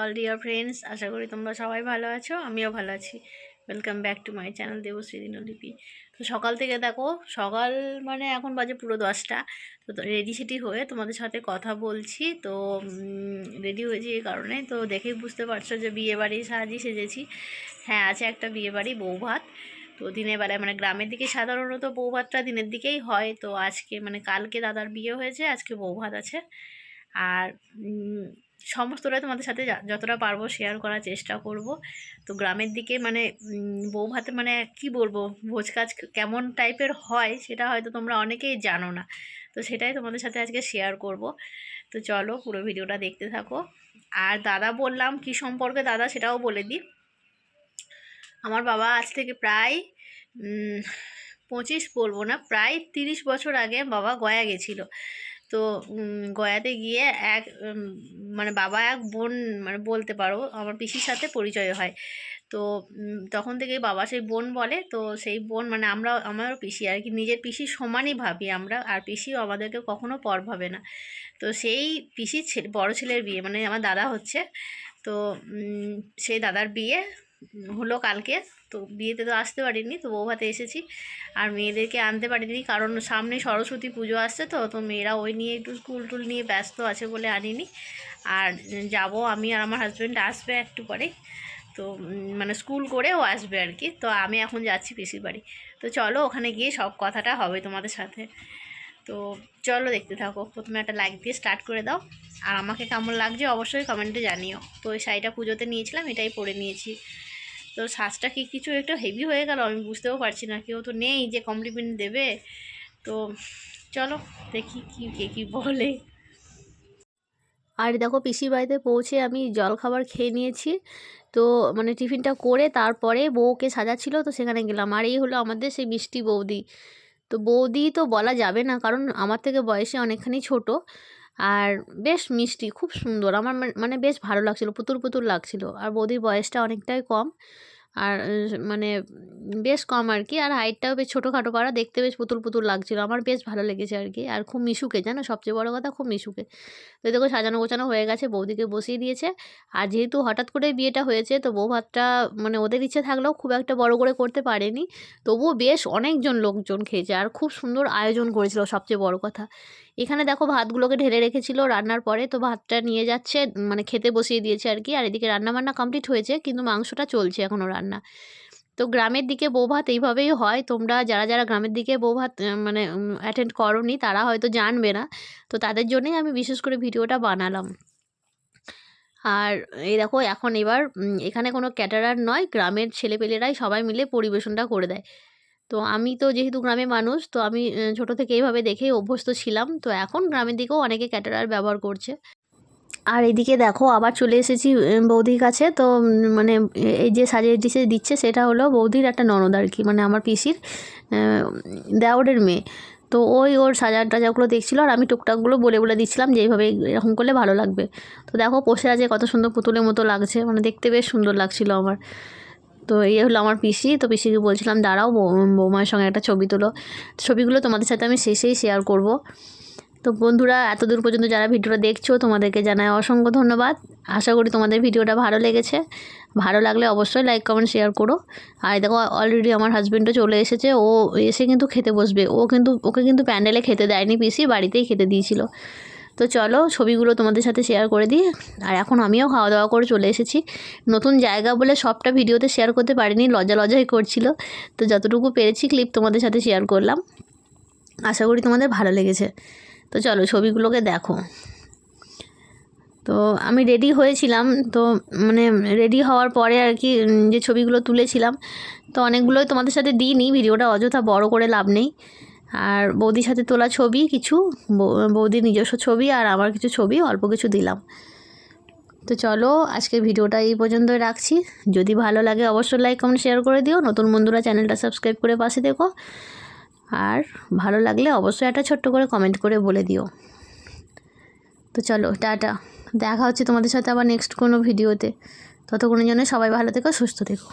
All dear friends, আশা করি তোমরা সবাই ভালো আছো, আমিও ভালো আছি। Welcome back to my channel Debashree Dinlipi. তো সকাল থেকে দেখো, সকাল মানে এখন বাজে পুরো 10টা। তো রেডি সেডি হয়ে তোমাদের সাথে কথা বলছি। তো রেডি হয়েছি এই কারণে, তো দেখেই বুঝতে পারছো যে বিয়েবাড়ি সাজি সেজেছি। হ্যাঁ, আছে একটা বিয়েবাড়ি, বৌভাত। তো দিনের বেলায় মানে গ্রামের দিকে সাধারণত বৌভাতটা দিনের দিকেই হয়। তো আজকে মানে কালকে দাদার বিয়ে হয়েছে, আজকে বৌভাত আছে। আর সমস্তটাই তোমাদের সাথে যতটা পারবো শেয়ার করার চেষ্টা করব। তো গ্রামের দিকে মানে বউ ভাতে মানে কি বলবো, ভোজ কাজ কেমন টাইপের হয় সেটা হয়তো তোমরা অনেকেই জানো না। তো সেটাই তোমাদের সাথে আজকে শেয়ার করব। তো চলো পুরো ভিডিওটা দেখতে থাকো। আর দাদা বললাম কি সম্পর্কে দাদা সেটাও বলে দিই। আমার বাবা আজ থেকে প্রায় 25 বলবো না, প্রায় 30 বছর আগে বাবা গয়া গেছিলো। তো গয়াতে গিয়ে এক মানে বাবা এক বোন মানে বলতে পারো আমার পিসির সাথে পরিচয় হয়। তো তখন থেকেই বাবা সেই বোন বলে। তো সেই বোন মানে আমরা আমারও পিসি আর কি, নিজের পিসির সমানই ভাবি আমরা, আর পিসিও আমাদেরকে কখনো পর ভাবে না। তো সেই পিসির বড় ছেলের বিয়ে মানে আমার দাদা হচ্ছে। তো সেই দাদার বিয়ে হলো কালকে। তো বিয়েতে তো আসতে পারিনি, তো বৌভাতে এসেছি। আর মেয়েদেরকে আনতে পারিনি কারণ সামনে সরস্বতী পুজো আসছে। তো তো মেয়েরা ওই নিয়ে একটু স্কুল টুল নিয়ে ব্যস্ত আছে বলে আনিনি। আর যাব আমি, আর আমার হাজব্যান্ড আসবে একটু পরে। তো মানে স্কুল করেও আসবে আর কি। তো আমি এখন যাচ্ছি পিসির বাড়ি। তো চলো ওখানে গিয়ে সব কথাটা হবে তোমাদের সাথে। তো চলো দেখতে থাকো। প্রথমে একটা লাইক দিয়ে স্টার্ট করে দাও। আর আমাকে কেমন লাগছে অবশ্যই কমেন্টে জানিও। তো ওই শাড়িটা পুজোতে নিয়েছিলাম, এটাই পরে নিয়েছি। তো সাজটা কি কিছু একটু হেভি হয়ে গেল, আমি বুঝতেও পারছি না, কেউ তো নেই যে কমপ্লিমেন্ট দেবে। তো চলো দেখি কে কী বলে। আর দেখো পিসির বাড়িতে পৌঁছে আমি জলখাবার খেয়ে নিয়েছি। তো মানে টিফিনটা করে তারপরে বউকে সাজাচ্ছিল, তো সেখানে গেলাম। আর এই হলো আমাদের সেই মিষ্টি বৌদি। তো বৌদি তো বলা যাবে না কারণ আমার থেকে বয়সে অনেকখানি ছোট। আর বেশ মিষ্টি, খুব সুন্দর। আমার মানে বেশ ভালো লাগছিলো, পুতুল পুতুল লাগছিলো। আর বৌদির বয়সটা অনেকটাই কম। আর মানে বেশ কম আর কি। আর হাইটটাও বেশ ছোটোখাটো পারা, দেখতে বেশ পুতুল পুতুল লাগছিলো। আমার বেশ ভালো লেগেছে আর কি। আর খুব মিশুকে, জানো সবচেয়ে বড় কথা, খুব মিশুকে। তো দেখো সাজানো গোছানো হয়ে গেছে, বৌদিকে বসিয়ে দিয়েছে। আর যেহেতু হঠাৎ করে বিয়েটা হয়েছে, তো বউ ভাতটা মানে ওদের ইচ্ছে থাকলেও খুব একটা বড় করে করতে পারেনি। তবুও বেশ অনেকজন লোকজন খেয়েছে, আর খুব সুন্দর আয়োজন করেছিল সবচেয়ে বড় কথা। এখানে দেখো ভাতগুলোকে ঢেলে রেখেছিল রান্নার পরে, তো ভাতটা নিয়ে যাচ্ছে মানে খেতে বসিয়ে দিয়েছে আর কি। আর এদিকে রান্নাবান্না কমপ্লিট হয়েছে, কিন্তু মাংসটা চলছে এখনও রান্না। তো গ্রামের দিকে বৌভাত এইভাবেই হয়। তোমরা যারা যারা গ্রামের দিকে বৌভাত মানে অ্যাটেন্ড করোনি তারা হয়তো জানবে না। তো তাদের জন্যই আমি বিশেষ করে ভিডিওটা বানালাম। আর এই দেখো এখন এবার এখানে কোনো ক্যাটারার নয়, গ্রামের ছেলেপেলেরাই সবাই মিলে পরিবেশনটা করে দেয়। তো আমি তো যেহেতু গ্রামের মানুষ, তো আমি ছোটো থেকে এইভাবে দেখেই অভ্যস্ত ছিলাম। তো এখন গ্রামের দিকেও অনেকে ক্যাটারার ব্যবহার করছে। আর এদিকে দেখো আবার চলে এসেছি বৌদির কাছে। তো মানে এই যে সাজিয়ে ডিশে দিচ্ছে সেটা হলো বৌদির একটা ননদ আর কি, মানে আমার পিসির দেওরের মেয়ে। তো ওর সাজা টাজাগুলো দেখছিলো, আর আমি টুকটাকগুলো বলে বলে দিচ্ছিলাম যে এইভাবে এরকম করলে ভালো লাগবে। তো দেখো বসে আছে, কত সুন্দর পুতুলের মতো লাগছে, মানে দেখতে বেশ সুন্দর লাগছিলো আমার। তো এই হলো আমার পিসি। তো পিসিকে বলছিলাম দাঁড়াও বৌমার সঙ্গে একটা ছবি তোলো। ছবিগুলো তোমাদের সাথে আমি শেষেই শেয়ার করব। তো বন্ধুরা এতদূর পর্যন্ত যারা ভিডিওটা দেখছো তোমাদেরকে জানাই অসংখ্য ধন্যবাদ। আশা করি তোমাদের ভিডিওটা ভালো লেগেছে। ভালো লাগলে অবশ্যই লাইক কমেন্ট শেয়ার করো। আর দেখো অলরেডি আমার হাজব্যান্ডও চলে এসেছে, ও এসে কিন্তু খেতে বসবে। ওকে কিন্তু প্যান্ডেলে খেতে দেয়নি পিসি, বাড়িতেই খেতে দিয়েছিল। তো চলো ছবিগুলো তোমাদের সাথে শেয়ার করে দিই। আর এখন আমিও খাওয়া দাওয়া করে চলে এসেছি। নতুন জায়গা বলে সবটা ভিডিওতে শেয়ার করতে পারিনি, লজ্জাই করছিল। তো যতটুকু পেরেছি ক্লিপ তোমাদের সাথে শেয়ার করলাম। আশা করি তোমাদের ভালো লেগেছে। তো চলো ছবিগুলোকে দেখো। তো আমি রেডি হয়েছিলাম, তো মানে রেডি হওয়ার পরে আর কি যে ছবিগুলো তুলেছিলাম, তো অনেকগুলোই তোমাদের সাথে দিইনি, ভিডিওটা অযথা বড় করে লাভ নেই। আর বৌদির সাথে তোলা ছবি কিছু, বৌদির নিজস্ব ছবি, আর আমার কিছু ছবি অল্প কিছু দিলাম। তো চলো আজকের ভিডিওটা এই পর্যন্তই রাখছি। যদি ভালো লাগে অবশ্যই লাইক কমেন্ট শেয়ার করে দিও। নতুন বন্ধুরা চ্যানেলটা সাবস্ক্রাইব করে পাশে দেখো। আর ভালো লাগলে অবশ্যই একটা ছোট্ট করে কমেন্ট করে বলে দিও। তো চলো টাটা, দেখা হচ্ছে তোমাদের সাথে আবার নেক্সট কোনো ভিডিওতে। ততক্ষণের জন্য সবাই ভালো থেকো, সুস্থ থেকো।